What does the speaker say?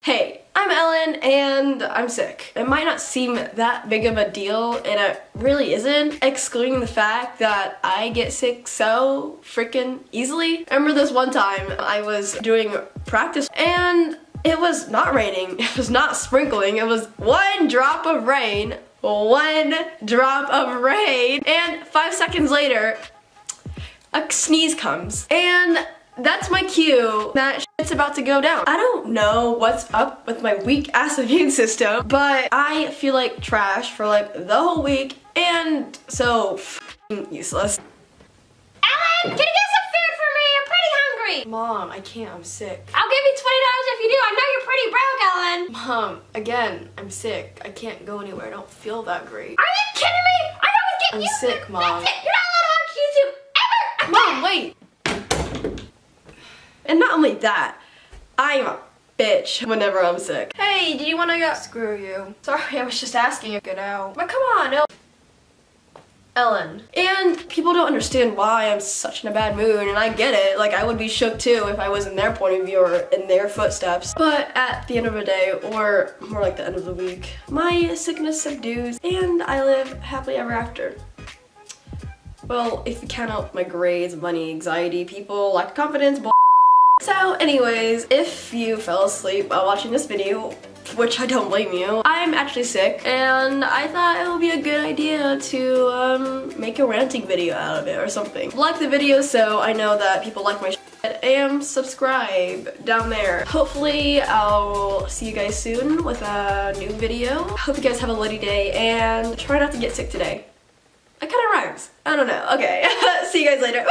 Hey, I'm Ellen and I'm sick. It might not seem that big of a deal, and it really isn't, excluding the fact that I get sick so freaking easily. I remember this one time I was doing practice and it was not raining, it was not sprinkling, it was one drop of rain, and 5 seconds later, a sneeze comes, and that's my cue that shit's about to go down. I don't know what's up with my weak ass immune system, but I feel like trash for like the whole week, and so f***ing useless. Ellen, can you get some food for me? I'm pretty hungry. Mom, I can't, I'm sick. I'll give you $20 if you do. I know you're pretty broke, Ellen. Mom, again, I'm sick. I can't go anywhere. I don't feel that great. Are you kidding me? I always get I'm you. sick, Mom. That's it. You're not allowed to watch YouTube ever again. Mom, wait! And not only that, I'm a bitch whenever I'm sick. Hey, do you wanna go? Screw you. Sorry, I was just asking you to get out. But come on, Ellen. And people don't understand why I'm such in a bad mood, and I get it. Like, I would be shook too if I was in their point of view or in their footsteps. But at the end of the day, or more like the end of the week, my sickness subdues and I live happily ever after. Well, if you count out my grades, money, anxiety, people, lack of confidence, So anyways, if you fell asleep while watching this video, which I don't blame you, I'm actually sick and I thought it would be a good idea to make a ranting video out of it or something. Like the video so I know that people like my shit, and subscribe down there. Hopefully I'll see you guys soon with a new video. Hope you guys have a bloody day and try not to get sick today. It kind of rhymes. I don't know. Okay, see you guys later.